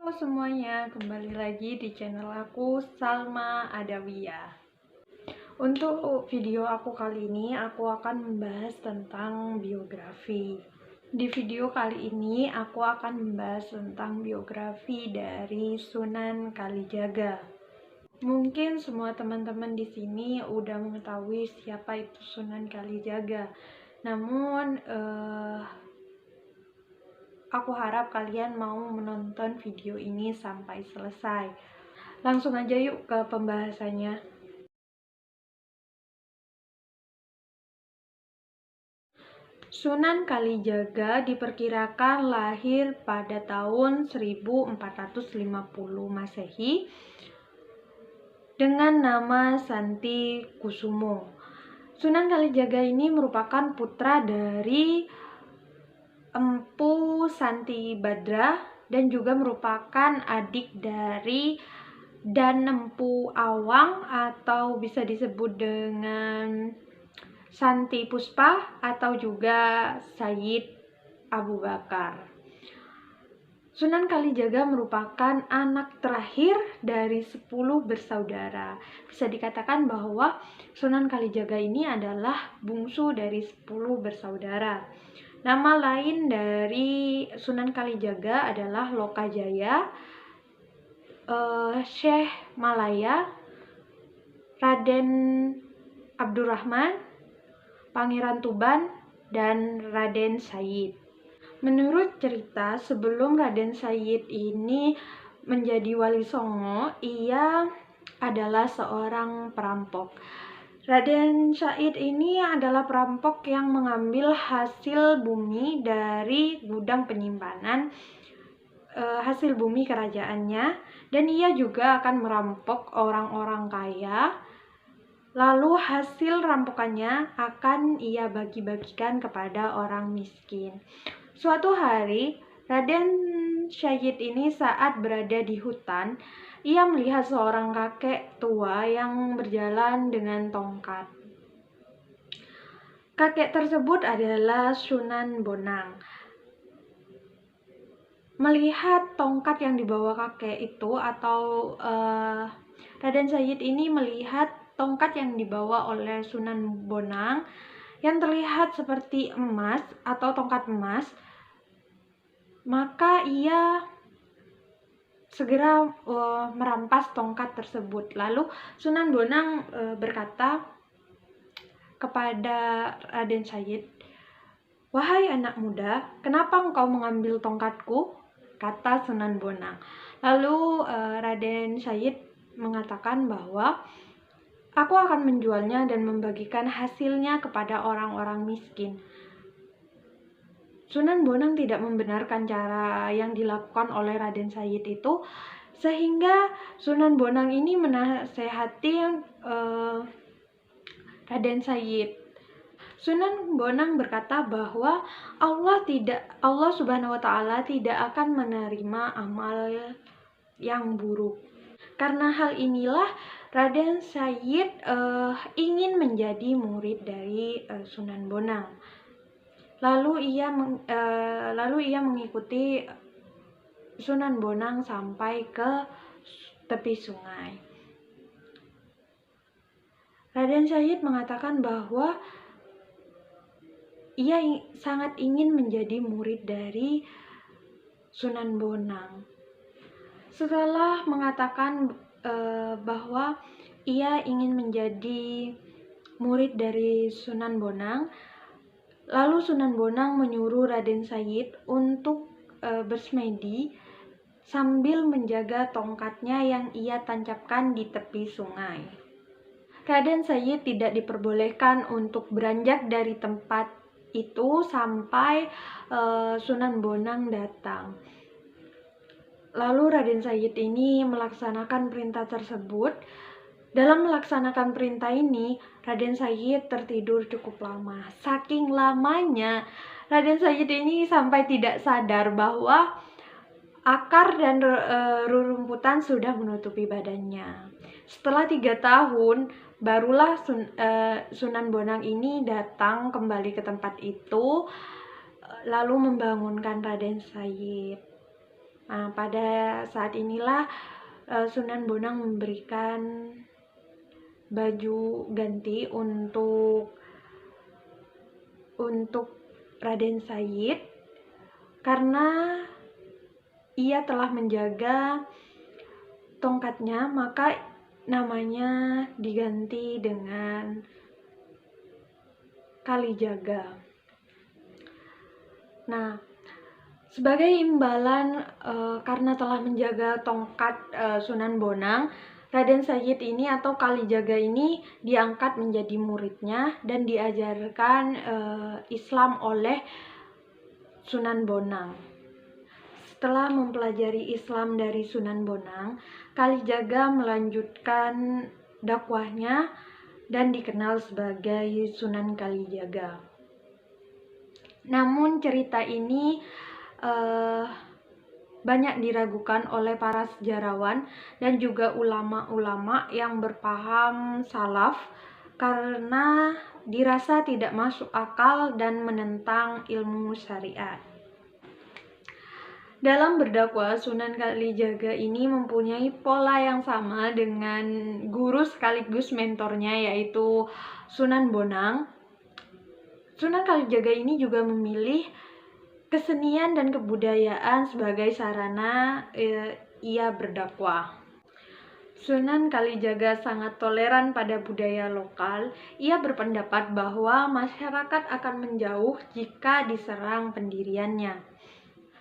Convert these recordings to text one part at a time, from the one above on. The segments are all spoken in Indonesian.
Halo semuanya, kembali lagi di channel aku, Salma Adawiyah. Untuk video aku kali ini, aku akan membahas tentang biografi. Di video kali ini, aku akan membahas tentang biografi dari Sunan Kalijaga. Mungkin semua teman-teman di sini udah mengetahui siapa itu Sunan Kalijaga. Namun, aku harap kalian mau menonton video ini sampai selesai. Langsung aja yuk ke pembahasannya. Sunan Kalijaga diperkirakan lahir pada tahun 1450 Masehi dengan nama Santi Kusumo. Sunan Kalijaga ini merupakan putra dari Empu Santi Badra dan juga merupakan adik dari Danempu Awang atau bisa disebut dengan Santi Puspa atau juga Sayyid Abu Bakar. Sunan Kalijaga merupakan anak terakhir dari 10 bersaudara. Bisa dikatakan bahwa Sunan Kalijaga ini adalah bungsu dari 10 bersaudara. Nama lain dari Sunan Kalijaga adalah Lokajaya, Syekh Malaya, Raden Abdurrahman, Pangeran Tuban, dan Raden Said. Menurut cerita, sebelum Raden Said ini menjadi Wali Songo, ia adalah seorang perampok. Raden Said ini adalah perampok yang mengambil hasil bumi dari gudang penyimpanan hasil bumi kerajaannya, dan ia juga akan merampok orang-orang kaya. Lalu hasil rampokannya akan ia bagi-bagikan kepada orang miskin. Suatu hari, Raden Syahid ini saat berada di hutan, ia melihat seorang kakek tua yang berjalan dengan tongkat. Kakek tersebut adalah Sunan Bonang. Melihat tongkat yang dibawa kakek itu atau Raden Syahid ini melihat tongkat yang dibawa oleh Sunan Bonang yang terlihat seperti emas atau tongkat emas, maka ia segera merampas tongkat tersebut. Lalu Sunan Bonang berkata kepada Raden Syahid, "Wahai anak muda, kenapa engkau mengambil tongkatku?" kata Sunan Bonang. Lalu Raden Syahid mengatakan bahwa aku akan menjualnya dan membagikan hasilnya kepada orang-orang miskin. Sunan Bonang tidak membenarkan cara yang dilakukan oleh Raden Syahid itu, sehingga Sunan Bonang ini menasehati Raden Syahid. Sunan Bonang berkata bahwa Allah Subhanahu wa Ta'ala tidak akan menerima amal yang buruk. Karena hal inilah Raden Syahid ingin menjadi murid dari Sunan Bonang. Lalu ia mengikuti Sunan Bonang sampai ke tepi sungai. Raden Syahid mengatakan bahwa ia sangat ingin menjadi murid dari Sunan Bonang. Setelah mengatakan bahwa ia ingin menjadi murid dari Sunan Bonang, lalu Sunan Bonang menyuruh Raden Syahid untuk bersemedi sambil menjaga tongkatnya yang ia tancapkan di tepi sungai. Raden Syahid tidak diperbolehkan untuk beranjak dari tempat itu sampai Sunan Bonang datang. Lalu Raden Syahid ini melaksanakan perintah tersebut. Dalam melaksanakan perintah ini, Raden Syahid tertidur cukup lama. Saking lamanya, Raden Syahid ini sampai tidak sadar bahwa akar dan rerumputan sudah menutupi badannya. Setelah 3 tahun, barulah Sunan Bonang ini datang kembali ke tempat itu, lalu membangunkan Raden Syahid. Nah, pada saat inilah Sunan Bonang memberikan baju ganti untuk Raden Said karena ia telah menjaga tongkatnya, maka namanya diganti dengan Kalijaga. Nah, sebagai imbalan karena telah menjaga tongkat Sunan Bonang, Raden Sajid ini atau Kalijaga ini diangkat menjadi muridnya dan diajarkan Islam oleh Sunan Bonang. Setelah mempelajari Islam dari Sunan Bonang, Kalijaga melanjutkan dakwahnya dan dikenal sebagai Sunan Kalijaga. Namun cerita ini banyak diragukan oleh para sejarawan dan juga ulama-ulama yang berpaham salaf karena dirasa tidak masuk akal dan menentang ilmu syariat. Dalam berdakwah, Sunan Kalijaga ini mempunyai pola yang sama dengan guru sekaligus mentornya, yaitu Sunan Bonang. Sunan Kalijaga ini juga memilih kesenian dan kebudayaan sebagai sarana ia berdakwah. Sunan Kalijaga sangat toleran pada budaya lokal. Ia berpendapat bahwa masyarakat akan menjauh jika diserang pendiriannya.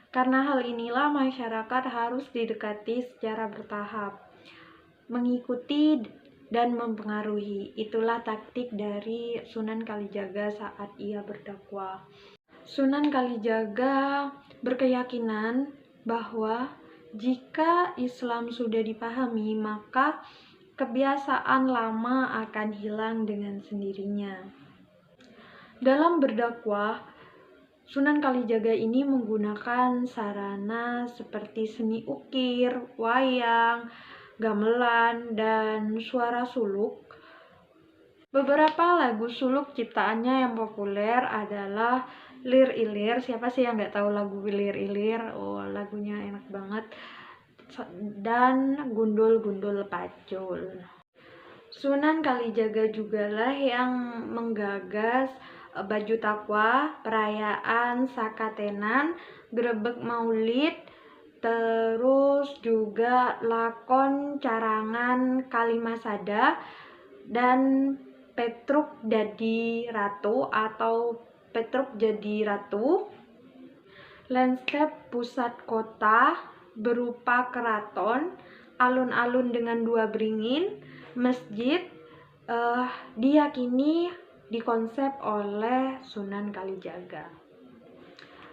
Karena hal inilah masyarakat harus didekati secara bertahap, mengikuti dan mempengaruhi. Itulah taktik dari Sunan Kalijaga saat ia berdakwah. Sunan Kalijaga berkeyakinan bahwa jika Islam sudah dipahami, maka kebiasaan lama akan hilang dengan sendirinya. Dalam berdakwah, Sunan Kalijaga ini menggunakan sarana seperti seni ukir, wayang, gamelan, dan suara suluk. Beberapa lagu suluk ciptaannya yang populer adalah Lir Ilir. Siapa sih yang nggak tahu lagu Lir Ilir? Oh, lagunya enak banget. Dan Gundul-Gundul Pacul. Sunan Kalijaga jugalah yang menggagas baju takwa, perayaan Sakatenan, grebek maulid, terus juga lakon carangan Kalimasada, dan Petruk Dadi Ratu atau Petruk Jadi Ratu. Landscape pusat kota berupa keraton, alun-alun dengan 2 beringin, masjid diyakini dikonsep oleh Sunan Kalijaga.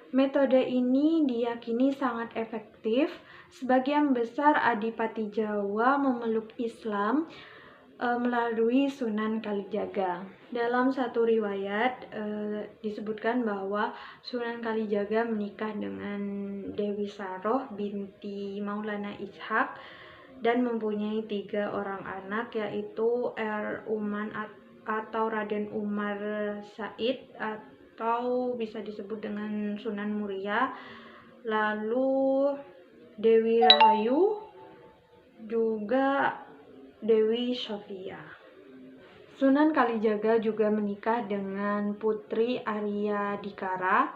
Metode ini diyakini sangat efektif. Sebagian besar adipati Jawa memeluk Islam melalui Sunan Kalijaga. Dalam satu riwayat disebutkan bahwa Sunan Kalijaga menikah dengan Dewi Saroh binti Maulana Ishak dan mempunyai 3 orang anak, yaitu Uman atau Raden Umar Said atau bisa disebut dengan Sunan Muria, lalu Dewi Rahayu, juga Dewi Sofia. Sunan Kalijaga juga menikah dengan Putri Arya Dikara.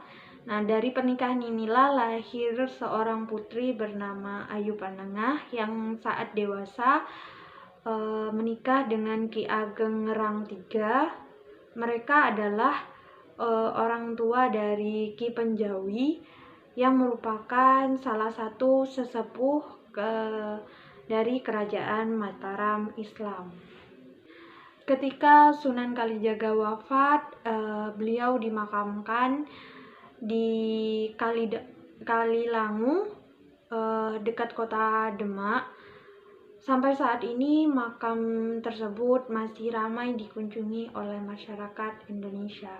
Nah, dari pernikahan inilah lahir seorang putri bernama Ayu Panengah yang saat dewasa menikah dengan Ki Ageng Ngerang III. Mereka adalah orang tua dari Ki Penjawi yang merupakan salah satu sesepuh dari kerajaan Mataram Islam. Ketika Sunan Kalijaga wafat, beliau dimakamkan di Kalilangu dekat kota Demak. Sampai saat ini makam tersebut masih ramai dikunjungi oleh masyarakat Indonesia.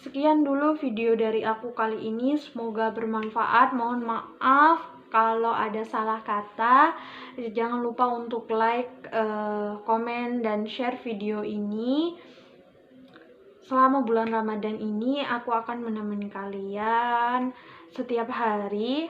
Sekian dulu video dari aku kali ini, semoga bermanfaat. Mohon maaf kalau ada salah kata. Jangan lupa untuk like, komen, dan share video ini. Selama bulan Ramadan ini aku akan menemani kalian setiap hari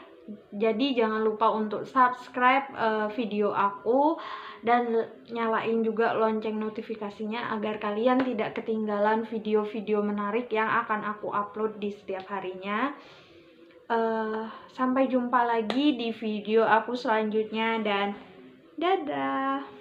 Jadi jangan lupa untuk subscribe video aku dan nyalain juga lonceng notifikasinya agar kalian tidak ketinggalan video-video menarik yang akan aku upload di setiap harinya. Sampai jumpa lagi di video aku selanjutnya dan dadah.